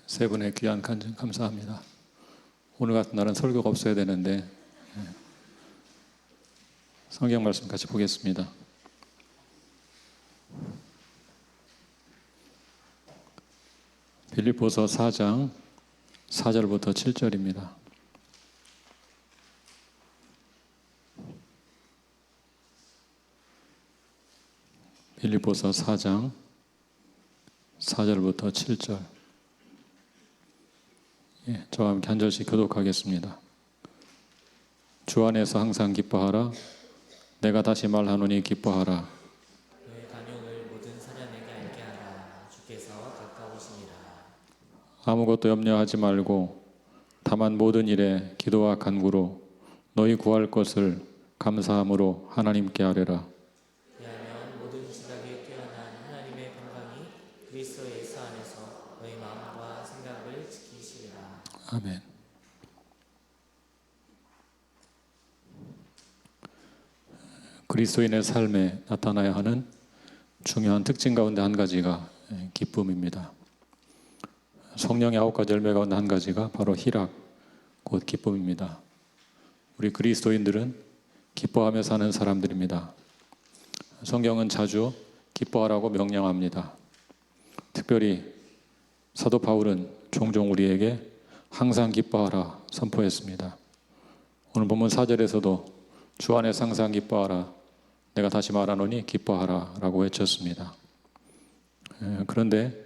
세 분의 귀한 간증 감사합니다. 오늘 같은 날은 설교가 없어야 되는데 성경 말씀 같이 보겠습니다. 빌립보서 4장 4절부터 7절입니다. 빌립보서 4장 4절부터 7절. 저와 함께 한 절씩 교독하겠습니다. 주 안에서 항상 기뻐하라. 내가 다시 말하노니 기뻐하라. 너의 간용을 모든 사람에게 알게 하라. 주께서 가까우시니라. 아무것도 염려하지 말고 다만 모든 일에 기도와 간구로 너희 구할 것을 감사함으로 하나님께 아뢰라. 왜냐하면 모든 지각에 뛰어난 하나님의 평강이 그리스도 예수 안에서 너희 마음과 생각을 지키시리라. 아멘. 그리스도인의 삶에 나타나야 하는 중요한 특징 가운데 한 가지가 기쁨입니다. 성령의 9가지 열매 가운데 한 가지가 바로 희락, 곧 기쁨입니다. 우리 그리스도인들은 기뻐하며 사는 사람들입니다. 성경은 자주 기뻐하라고 명령합니다. 특별히 사도 바울은 종종 우리에게 항상 기뻐하라 선포했습니다. 오늘 본문 4절에서도 주 안에서 항상 기뻐하라. 내가 다시 말하노니 기뻐하라 라고 외쳤습니다. 그런데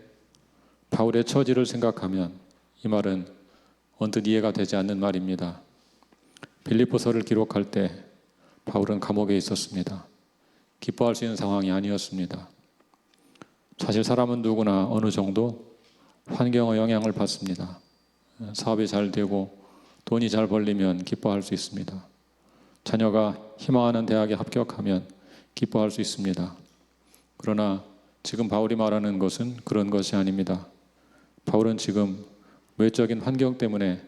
바울의 처지를 생각하면 이 말은 언뜻 이해가 되지 않는 말입니다. 빌립보서를 기록할 때 바울은 감옥에 있었습니다. 기뻐할 수 있는 상황이 아니었습니다. 사실 사람은 누구나 어느 정도 환경의 영향을 받습니다. 사업이 잘 되고 돈이 잘 벌리면 기뻐할 수 있습니다. 자녀가 희망하는 대학에 합격하면 기뻐할 수 있습니다. 그러나 지금 바울이 말하는 것은 그런 것이 아닙니다. 바울은 지금 외적인 환경 때문에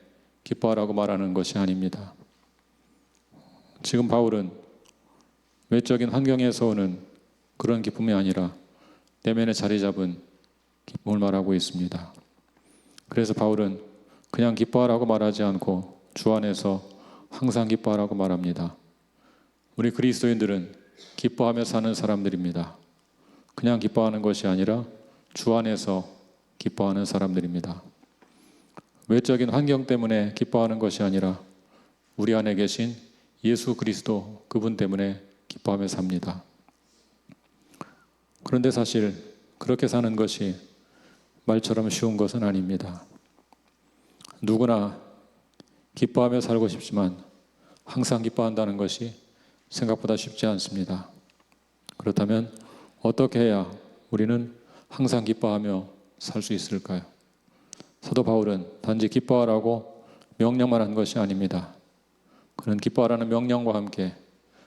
기뻐하라고 말하는 것이 아닙니다. 지금 바울은 외적인 환경에서 오는 그런 기쁨이 아니라 내면에 자리 잡은 기쁨을 말하고 있습니다. 그래서 바울은 그냥 기뻐하라고 말하지 않고 주 안에서 항상 기뻐하라고 말합니다. 우리 그리스도인들은 기뻐하며 사는 사람들입니다. 그냥 기뻐하는 것이 아니라 주 안에서 기뻐하는 사람들입니다. 외적인 환경 때문에 기뻐하는 것이 아니라 우리 안에 계신 예수 그리스도 그분 때문에 기뻐하며 삽니다. 그런데 사실 그렇게 사는 것이 말처럼 쉬운 것은 아닙니다. 누구나 기뻐하며 살고 싶지만 항상 기뻐한다는 것이 생각보다 쉽지 않습니다. 그렇다면 어떻게 해야 우리는 항상 기뻐하며 살 수 있을까요? 사도 바울은 단지 기뻐하라고 명령만 한 것이 아닙니다. 그는 기뻐하라는 명령과 함께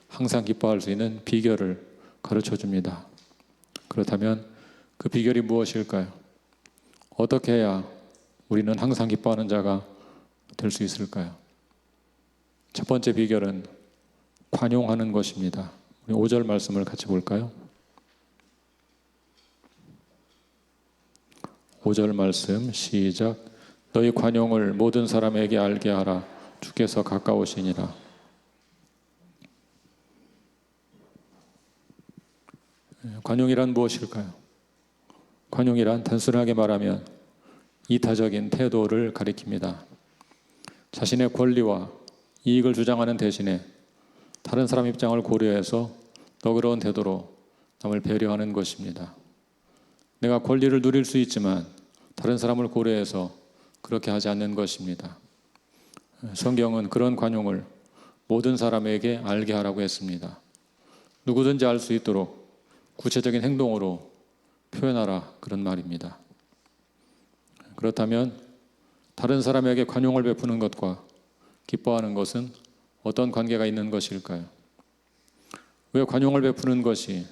항상 기뻐할 수 있는 비결을 가르쳐 줍니다. 그렇다면 그 비결이 무엇일까요? 어떻게 해야 우리는 항상 기뻐하는 자가 될 수 있을까요? 첫 번째 비결은 관용하는 것입니다. 우리 5절 말씀을 같이 볼까요? 5절 말씀 시작. 너희 관용을 모든 사람에게 알게 하라. 주께서 가까우시니라. 관용이란 무엇일까요? 관용이란 단순하게 말하면 이타적인 태도를 가리킵니다. 자신의 권리와 이익을 주장하는 대신에 다른 사람 입장을 고려해서 너그러운 태도로 남을 배려하는 것입니다. 내가 권리를 누릴 수 있지만 다른 사람을 고려해서 그렇게 하지 않는 것입니다. 성경은 그런 관용을 모든 사람에게 알게 하라고 했습니다. 누구든지 알 수 있도록 구체적인 행동으로 표현하라 그런 말입니다. 그렇다면 다른 사람에게 관용을 베푸는 것과 기뻐하는 것은 어떤 관계가 있는 것일까요? 왜 관용을 베푸는 것이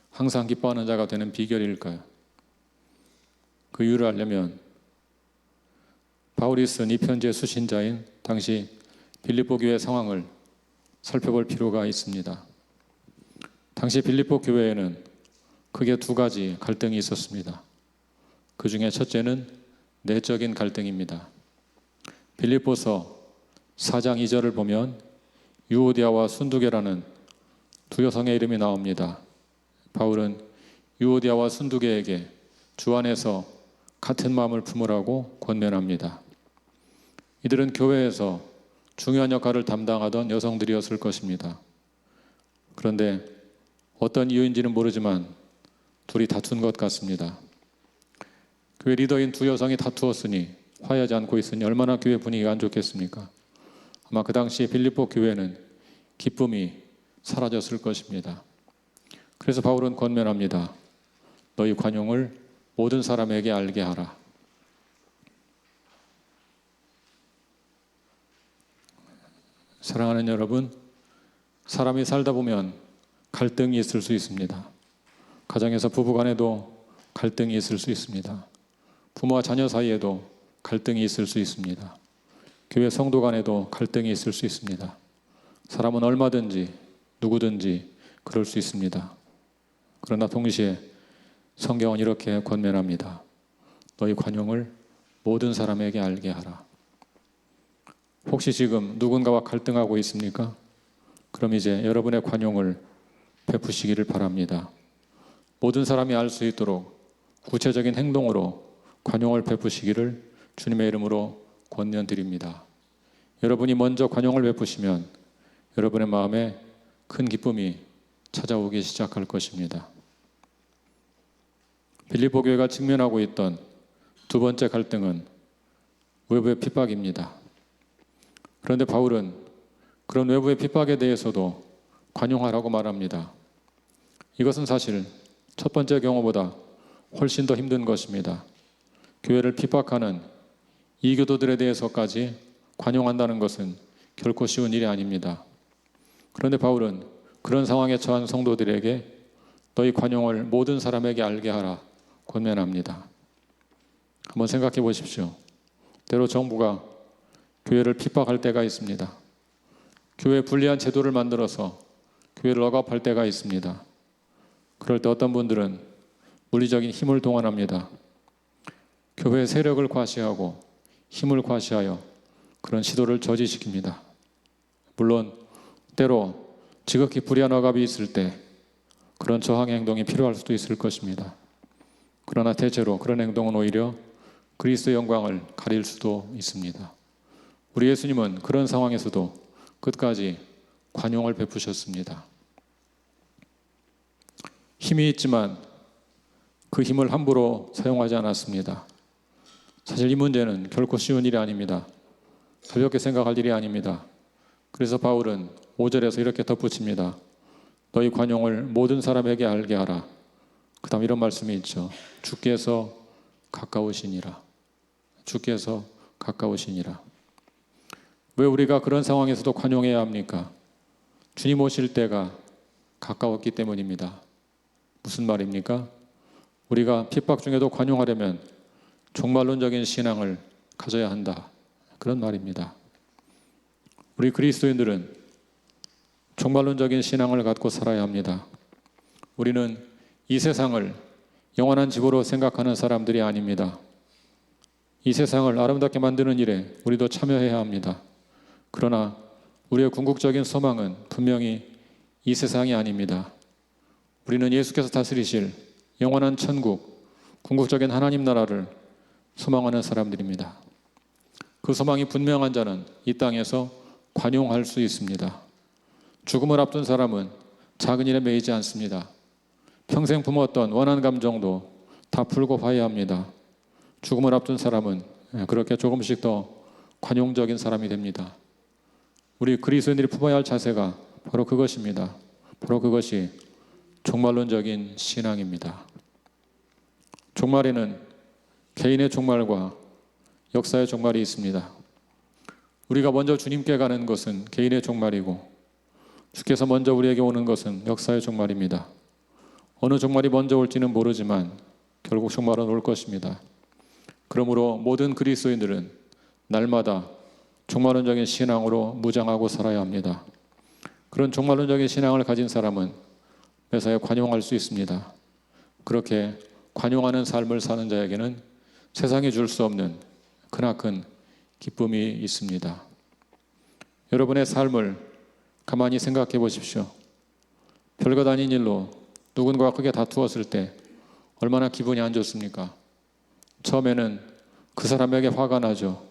항상 기뻐하는 자가 되는 비결일까요? 그 이유를 알려면 바울이 쓴 이 편지의 수신자인 당시 빌립보 교회 상황을 살펴볼 필요가 있습니다. 당시 빌립보 교회에는 크게 두 가지 갈등이 있었습니다. 그 중에 첫째는 내적인 갈등입니다. 빌립보서 4장 2절을 보면 유오디아와 순두계라는 두 여성의 이름이 나옵니다. 바울은 유오디아와 순두계에게 주 안에서 같은 마음을 품으라고 권면합니다. 이들은 교회에서 중요한 역할을 담당하던 여성들이었을 것입니다. 그런데 어떤 이유인지는 모르지만 둘이 다툰 것 같습니다. 교회 리더인 두 여성이 다투었으니, 화해하지 않고 있으니 얼마나 교회 분위기가 안 좋겠습니까? 아마 그 당시 빌립보 교회는 기쁨이 사라졌을 것입니다. 그래서 바울은 권면합니다. 너희 관용을 모든 사람에게 알게 하라. 사랑하는 여러분, 사람이 살다 보면 갈등이 있을 수 있습니다. 가정에서 부부 간에도 갈등이 있을 수 있습니다. 부모와 자녀 사이에도 갈등이 있을 수 있습니다. 교회 성도 간에도 갈등이 있을 수 있습니다. 사람은 얼마든지 누구든지 그럴 수 있습니다. 그러나 동시에 성경은 이렇게 권면합니다. 너희 관용을 모든 사람에게 알게 하라. 혹시 지금 누군가와 갈등하고 있습니까? 그럼 이제 여러분의 관용을 베푸시기를 바랍니다. 모든 사람이 알 수 있도록 구체적인 행동으로 관용을 베푸시기를 주님의 이름으로 권면드립니다. 여러분이 먼저 관용을 베푸시면 여러분의 마음에 큰 기쁨이 찾아오기 시작할 것입니다. 빌립보 교회가 직면하고 있던 두 번째 갈등은 외부의 핍박입니다. 그런데 바울은 그런 외부의 핍박에 대해서도 관용하라고 말합니다. 이것은 사실 첫 번째 경우보다 훨씬 더 힘든 것입니다. 교회를 핍박하는 이교도들에 대해서까지 관용한다는 것은 결코 쉬운 일이 아닙니다. 그런데 바울은 그런 상황에 처한 성도들에게 너희 관용을 모든 사람에게 알게 하라 권면합니다. 한번 생각해 보십시오. 때로 정부가 교회를 핍박할 때가 있습니다. 교회에 불리한 제도를 만들어서 교회를 억압할 때가 있습니다. 그럴 때 어떤 분들은 물리적인 힘을 동원합니다. 교회의 세력을 과시하고 힘을 과시하여 그런 시도를 저지시킵니다. 물론 때로 지극히 불의한 억압이 있을 때 그런 저항의 행동이 필요할 수도 있을 것입니다. 그러나 대체로 그런 행동은 오히려 그리스도의 영광을 가릴 수도 있습니다. 우리 예수님은 그런 상황에서도 끝까지 관용을 베푸셨습니다. 힘이 있지만 그 힘을 함부로 사용하지 않았습니다. 사실 이 문제는 결코 쉬운 일이 아닙니다. 가볍게 생각할 일이 아닙니다. 그래서 바울은 5절에서 이렇게 덧붙입니다. 너희 관용을 모든 사람에게 알게 하라. 그 다음 이런 말씀이 있죠. 주께서 가까우시니라. 주께서 가까우시니라. 왜 우리가 그런 상황에서도 관용해야 합니까? 주님 오실 때가 가까웠기 때문입니다. 무슨 말입니까? 우리가 핍박 중에도 관용하려면 종말론적인 신앙을 가져야 한다. 그런 말입니다. 우리 그리스도인들은 종말론적인 신앙을 갖고 살아야 합니다. 우리는 이 세상을 영원한 집으로 생각하는 사람들이 아닙니다. 이 세상을 아름답게 만드는 일에 우리도 참여해야 합니다. 그러나 우리의 궁극적인 소망은 분명히 이 세상이 아닙니다. 우리는 예수께서 다스리실 영원한 천국, 궁극적인 하나님 나라를 소망하는 사람들입니다. 그 소망이 분명한 자는 이 땅에서 관용할 수 있습니다. 죽음을 앞둔 사람은 작은 일에 매이지 않습니다. 평생 품었던 원한 감정도 다 풀고 화해합니다. 죽음을 앞둔 사람은 그렇게 조금씩 더 관용적인 사람이 됩니다. 우리 그리스도인들이 품어야 할 자세가 바로 그것입니다. 바로 그것이 종말론적인 신앙입니다. 종말에는 개인의 종말과 역사의 종말이 있습니다. 우리가 먼저 주님께 가는 것은 개인의 종말이고 주께서 먼저 우리에게 오는 것은 역사의 종말입니다. 어느 종말이 먼저 올지는 모르지만 결국 종말은 올 것입니다. 그러므로 모든 그리스도인들은 날마다 종말론적인 신앙으로 무장하고 살아야 합니다. 그런 종말론적인 신앙을 가진 사람은 매사에 관용할 수 있습니다. 그렇게 관용하는 삶을 사는 자에게는 세상에 줄 수 없는 크나큰 기쁨이 있습니다. 여러분의 삶을 가만히 생각해 보십시오. 별것 아닌 일로 누군가와 크게 다투었을 때 얼마나 기분이 안 좋습니까? 처음에는 그 사람에게 화가 나죠.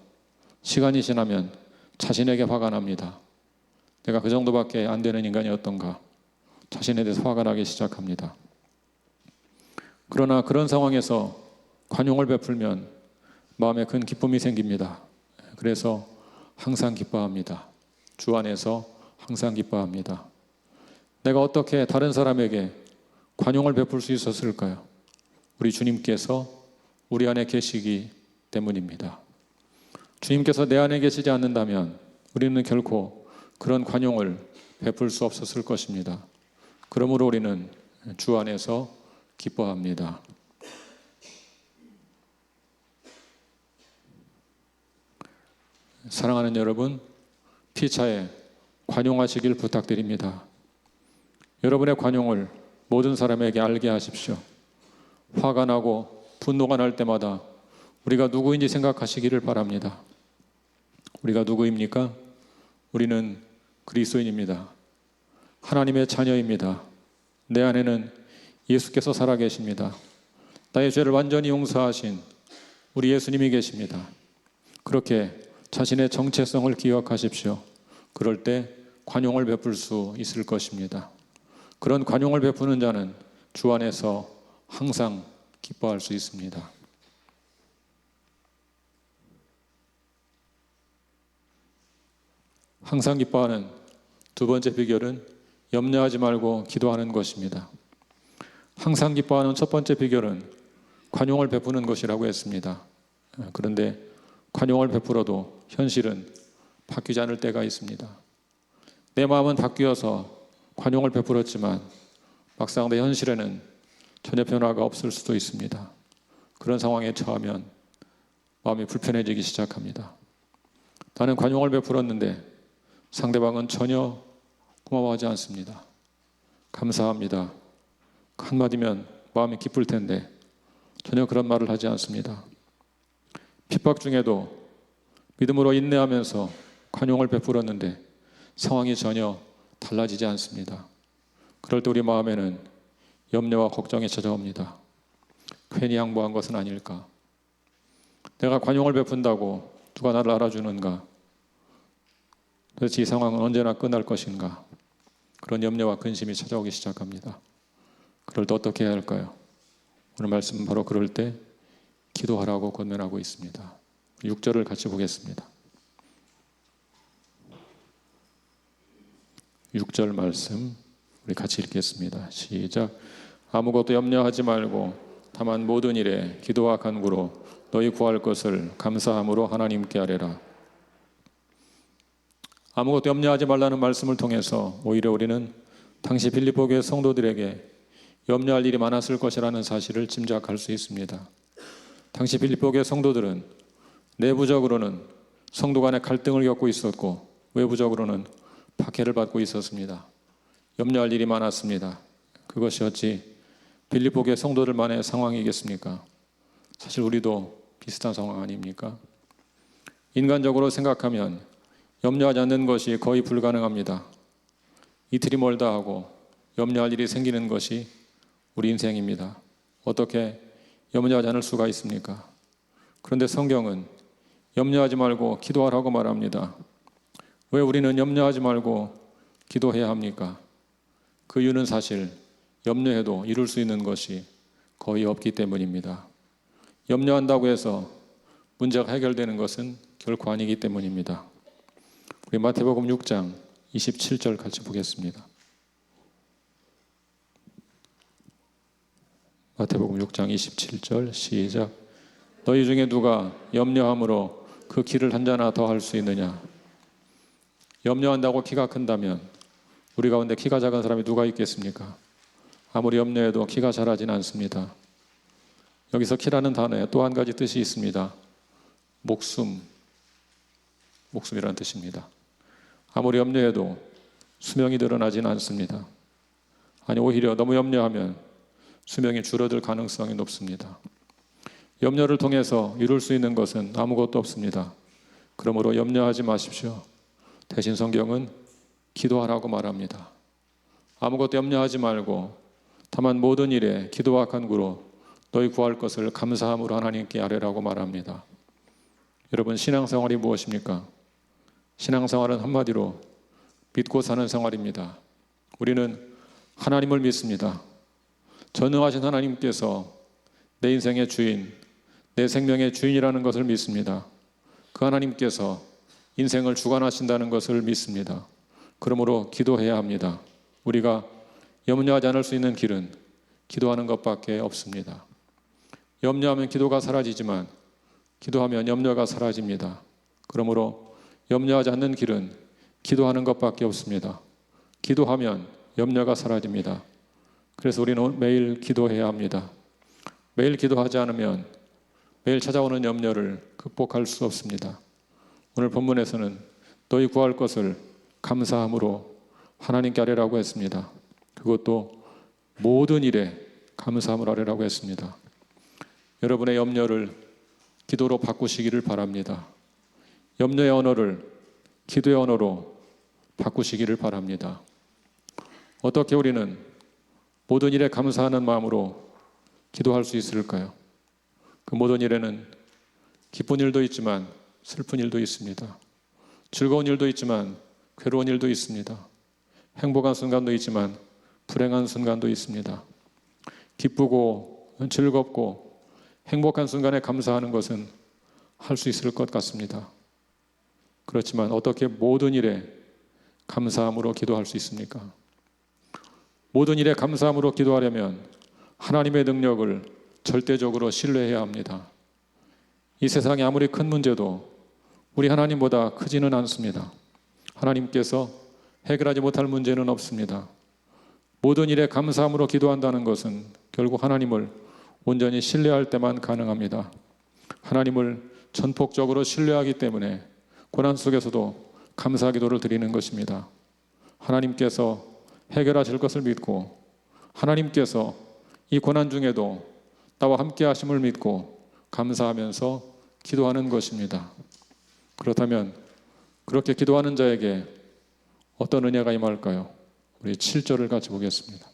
시간이 지나면 자신에게 화가 납니다. 내가 그 정도밖에 안 되는 인간이었던가? 자신에 대해서 화가 나기 시작합니다. 그러나 그런 상황에서 관용을 베풀면 마음에 큰 기쁨이 생깁니다. 그래서 항상 기뻐합니다. 주 안에서 항상 기뻐합니다. 내가 어떻게 다른 사람에게 관용을 베풀 수 있었을까요? 우리 주님께서 우리 안에 계시기 때문입니다. 주님께서 내 안에 계시지 않는다면 우리는 결코 그런 관용을 베풀 수 없었을 것입니다. 그러므로 우리는 주 안에서 기뻐합니다. 사랑하는 여러분, 피차에 관용하시길 부탁드립니다. 여러분의 관용을 모든 사람에게 알게 하십시오. 화가 나고 분노가 날 때마다 우리가 누구인지 생각하시기를 바랍니다. 우리가 누구입니까? 우리는 그리스도인입니다. 하나님의 자녀입니다. 내 안에는 예수께서 살아계십니다. 나의 죄를 완전히 용서하신 우리 예수님이 계십니다. 그렇게 자신의 정체성을 기억하십시오. 그럴 때 관용을 베풀 수 있을 것입니다. 그런 관용을 베푸는 자는 주 안에서 항상 기뻐할 수 있습니다. 항상 기뻐하는 두 번째 비결은 염려하지 말고 기도하는 것입니다. 항상 기뻐하는 첫 번째 비결은 관용을 베푸는 것이라고 했습니다. 그런데 관용을 베풀어도 현실은 바뀌지 않을 때가 있습니다. 내 마음은 바뀌어서 관용을 베풀었지만 막상 내 현실에는 전혀 변화가 없을 수도 있습니다. 그런 상황에 처하면 마음이 불편해지기 시작합니다. 나는 관용을 베풀었는데 상대방은 전혀 고마워하지 않습니다. 감사합니다. 한마디면 마음이 기쁠 텐데 전혀 그런 말을 하지 않습니다. 핍박 중에도 믿음으로 인내하면서 관용을 베풀었는데 상황이 전혀 달라지지 않습니다. 그럴 때 우리 마음에는 염려와 걱정이 찾아옵니다. 괜히 양보한 것은 아닐까? 내가 관용을 베푼다고 누가 나를 알아주는가? 도대체 이 상황은 언제나 끝날 것인가? 그런 염려와 근심이 찾아오기 시작합니다. 그럴 때 어떻게 해야 할까요? 오늘 말씀은 바로 그럴 때 기도하라고 권면하고 있습니다. 6절을 같이 보겠습니다. 6절 말씀 우리 같이 읽겠습니다. 시작. 아무것도 염려하지 말고 다만 모든 일에 기도와 간구로 너희 구할 것을 감사함으로 하나님께 아뢰라. 아무것도 염려하지 말라는 말씀을 통해서 오히려 우리는 당시 빌립보 교회 성도들에게 염려할 일이 많았을 것이라는 사실을 짐작할 수 있습니다. 당시 빌립보 교회 성도들은 내부적으로는 성도 간의 갈등을 겪고 있었고 외부적으로는 박해를 받고 있었습니다. 염려할 일이 많았습니다. 그것이 어찌 빌립보 교회 성도들만의 상황이겠습니까? 사실 우리도 비슷한 상황 아닙니까? 인간적으로 생각하면 염려하지 않는 것이 거의 불가능합니다. 이틀이 멀다 하고 염려할 일이 생기는 것이 우리 인생입니다. 어떻게 염려하지 않을 수가 있습니까? 그런데 성경은 염려하지 말고 기도하라고 말합니다. 왜 우리는 염려하지 말고 기도해야 합니까? 그 이유는 사실 염려해도 이룰 수 있는 것이 거의 없기 때문입니다. 염려한다고 해서 문제가 해결되는 것은 결코 아니기 때문입니다. 우리 마태복음 6장 27절 같이 보겠습니다. 마태복음 6장 27절 시작. 너희 중에 누가 염려함으로 그 키를 한 자나 더 할 수 있느냐? 염려한다고 키가 큰다면 우리 가운데 키가 작은 사람이 누가 있겠습니까? 아무리 염려해도 키가 자라진 않습니다. 여기서 키라는 단어에 또 한 가지 뜻이 있습니다. 목숨이라는 뜻입니다. 아무리 염려해도 수명이 늘어나지는 않습니다. 아니 오히려 너무 염려하면 수명이 줄어들 가능성이 높습니다. 염려를 통해서 이룰 수 있는 것은 아무것도 없습니다. 그러므로 염려하지 마십시오. 대신 성경은 기도하라고 말합니다. 아무것도 염려하지 말고 다만 모든 일에 기도와 간구로 너희 구할 것을 감사함으로 하나님께 아뢰라고 말합니다. 여러분, 신앙생활이 무엇입니까? 신앙생활은 한마디로 믿고 사는 생활입니다. 우리는 하나님을 믿습니다. 전능하신 하나님께서 내 인생의 주인, 내 생명의 주인이라는 것을 믿습니다. 그 하나님께서 인생을 주관하신다는 것을 믿습니다. 그러므로 기도해야 합니다. 우리가 염려하지 않을 수 있는 길은 기도하는 것밖에 없습니다. 염려하면 기도가 사라지지만 기도하면 염려가 사라집니다. 그러므로 염려하지 않는 길은 기도하는 것밖에 없습니다. 기도하면 염려가 사라집니다. 그래서 우리는 매일 기도해야 합니다. 매일 기도하지 않으면 매일 찾아오는 염려를 극복할 수 없습니다. 오늘 본문에서는 너희 구할 것을 감사함으로 하나님께 아뢰라고 했습니다. 그것도 모든 일에 감사함을 아뢰라고 했습니다. 여러분의 염려를 기도로 바꾸시기를 바랍니다. 염려의 언어를 기도의 언어로 바꾸시기를 바랍니다. 어떻게 우리는 모든 일에 감사하는 마음으로 기도할 수 있을까요? 그 모든 일에는 기쁜 일도 있지만 슬픈 일도 있습니다. 즐거운 일도 있지만 괴로운 일도 있습니다. 행복한 순간도 있지만 불행한 순간도 있습니다. 기쁘고 즐겁고 행복한 순간에 감사하는 것은 할 수 있을 것 같습니다. 그렇지만 어떻게 모든 일에 감사함으로 기도할 수 있습니까? 모든 일에 감사함으로 기도하려면 하나님의 능력을 절대적으로 신뢰해야 합니다. 이 세상에 아무리 큰 문제도 우리 하나님보다 크지는 않습니다. 하나님께서 해결하지 못할 문제는 없습니다. 모든 일에 감사함으로 기도한다는 것은 결국 하나님을 온전히 신뢰할 때만 가능합니다. 하나님을 전폭적으로 신뢰하기 때문에 고난 속에서도 감사 기도를 드리는 것입니다. 하나님께서 해결하실 것을 믿고 하나님께서 이 고난 중에도 나와 함께 하심을 믿고 감사하면서 기도하는 것입니다. 그렇다면 그렇게 기도하는 자에게 어떤 은혜가 임할까요? 우리 7절을 같이 보겠습니다.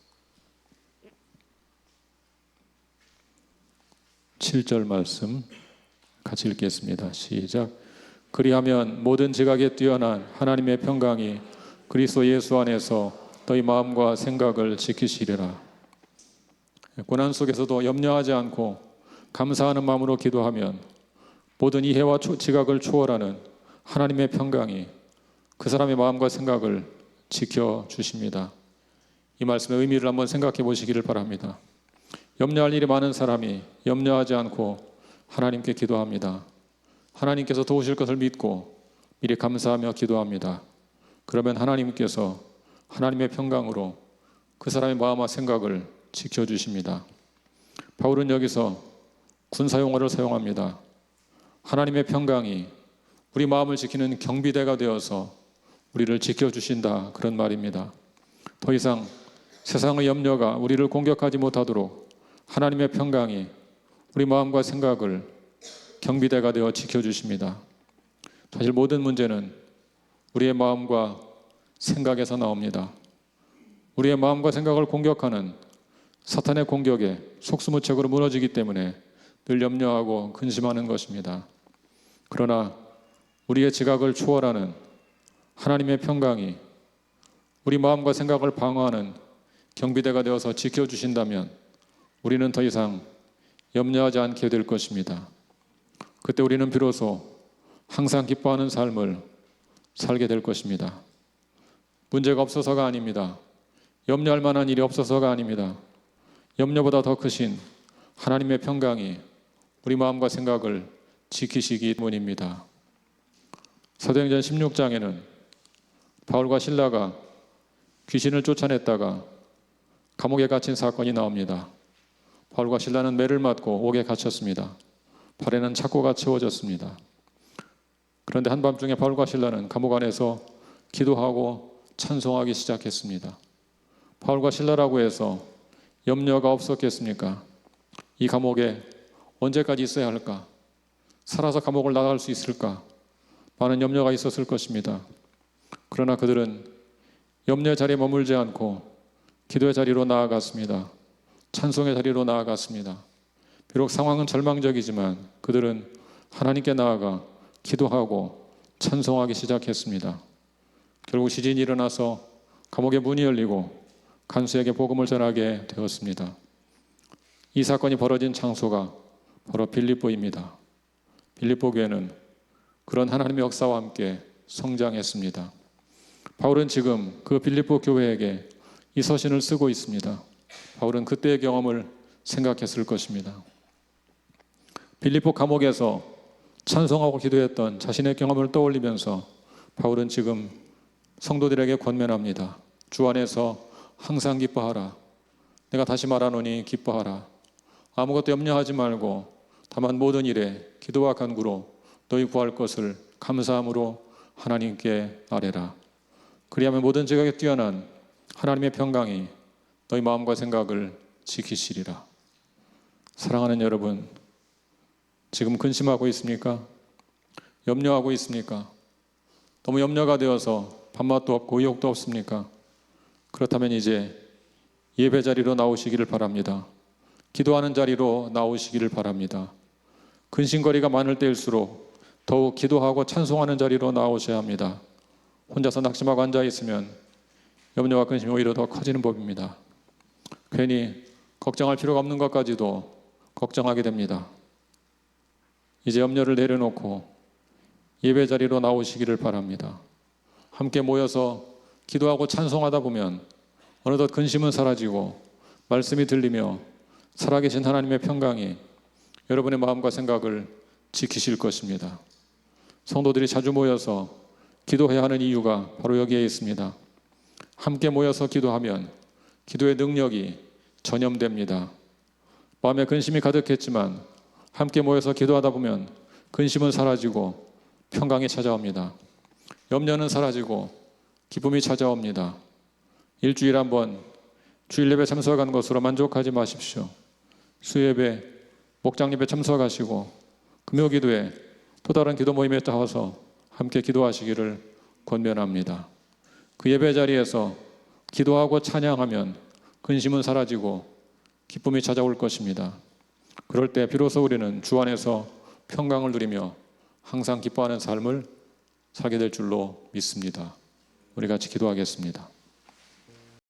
7절 말씀 같이 읽겠습니다. 시작. 그리하면 모든 지각에 뛰어난 하나님의 평강이 그리스도 예수 안에서 너희 마음과 생각을 지키시리라. 고난 속에서도 염려하지 않고 감사하는 마음으로 기도하면 모든 이해와 지각을 초월하는 하나님의 평강이 그 사람의 마음과 생각을 지켜주십니다. 이 말씀의 의미를 한번 생각해 보시기를 바랍니다. 염려할 일이 많은 사람이 염려하지 않고 하나님께 기도합니다. 하나님께서 도우실 것을 믿고 미리 감사하며 기도합니다. 그러면 하나님께서 하나님의 평강으로 그 사람의 마음과 생각을 지켜주십니다. 바울은 여기서 군사용어를 사용합니다. 하나님의 평강이 우리 마음을 지키는 경비대가 되어서 우리를 지켜주신다, 그런 말입니다. 더 이상 세상의 염려가 우리를 공격하지 못하도록 하나님의 평강이 우리 마음과 생각을 경비대가 되어 지켜주십니다. 사실 모든 문제는 우리의 마음과 생각에서 나옵니다. 우리의 마음과 생각을 공격하는 사탄의 공격에 속수무책으로 무너지기 때문에 늘 염려하고 근심하는 것입니다. 그러나 우리의 지각을 초월하는 하나님의 평강이 우리 마음과 생각을 방어하는 경비대가 되어서 지켜주신다면 우리는 더 이상 염려하지 않게 될 것입니다. 그때 우리는 비로소 항상 기뻐하는 삶을 살게 될 것입니다. 문제가 없어서가 아닙니다. 염려할 만한 일이 없어서가 아닙니다. 염려보다 더 크신 하나님의 평강이 우리 마음과 생각을 지키시기 때문입니다. 사도행전 16장에는 바울과 실라가 귀신을 쫓아냈다가 감옥에 갇힌 사건이 나옵니다. 바울과 실라는 매를 맞고 옥에 갇혔습니다. 발에는 착고가 채워졌습니다. 그런데 한밤중에 바울과 실라는 감옥 안에서 기도하고 찬송하기 시작했습니다. 바울과 실라라고 해서 염려가 없었겠습니까? 이 감옥에 언제까지 있어야 할까? 살아서 감옥을 나갈 수 있을까? 많은 염려가 있었을 것입니다. 그러나 그들은 염려의 자리에 머물지 않고 기도의 자리로 나아갔습니다. 찬송의 자리로 나아갔습니다. 비록 상황은 절망적이지만 그들은 하나님께 나아가 기도하고 찬송하기 시작했습니다. 결국 시진이 일어나서 감옥의 문이 열리고 간수에게 복음을 전하게 되었습니다. 이 사건이 벌어진 장소가 바로 빌립보입니다. 빌립보 교회는 그런 하나님의 역사와 함께 성장했습니다. 바울은 지금 그 빌립보 교회에게 이 서신을 쓰고 있습니다. 바울은 그때의 경험을 생각했을 것입니다. 빌립보 감옥에서 찬송하고 기도했던 자신의 경험을 떠올리면서 바울은 지금 성도들에게 권면합니다. 주 안에서 항상 기뻐하라. 내가 다시 말하노니 기뻐하라. 아무것도 염려하지 말고 다만 모든 일에 기도와 간구로 너희 구할 것을 감사함으로 하나님께 아뢰라. 그리하면 모든 지각에 뛰어난 하나님의 평강이 너희 마음과 생각을 지키시리라. 사랑하는 여러분, 지금 근심하고 있습니까? 염려하고 있습니까? 너무 염려가 되어서 밥맛도 없고 의욕도 없습니까? 그렇다면 이제 예배 자리로 나오시기를 바랍니다. 기도하는 자리로 나오시기를 바랍니다. 근심거리가 많을 때일수록 더욱 기도하고 찬송하는 자리로 나오셔야 합니다. 혼자서 낙심하고 앉아있으면 염려와 근심이 오히려 더 커지는 법입니다. 괜히 걱정할 필요가 없는 것까지도 걱정하게 됩니다. 이제 염려를 내려놓고 예배 자리로 나오시기를 바랍니다. 함께 모여서 기도하고 찬송하다 보면 어느덧 근심은 사라지고 말씀이 들리며 살아계신 하나님의 평강이 여러분의 마음과 생각을 지키실 것입니다. 성도들이 자주 모여서 기도해야 하는 이유가 바로 여기에 있습니다. 함께 모여서 기도하면 기도의 능력이 전염됩니다. 마음에 근심이 가득했지만 함께 모여서 기도하다 보면 근심은 사라지고 평강이 찾아옵니다. 염려는 사라지고 기쁨이 찾아옵니다. 일주일에 한 번 주일 예배 참석하는 것으로 만족하지 마십시오. 수예배, 목장 예배 참석하시고 금요 기도에 또 다른 기도 모임에 나와서 함께 기도하시기를 권면합니다. 그 예배 자리에서 기도하고 찬양하면 근심은 사라지고 기쁨이 찾아올 것입니다. 그럴 때 비로소 우리는 주 안에서 평강을 누리며 항상 기뻐하는 삶을 살게 될 줄로 믿습니다. 우리 같이 기도하겠습니다.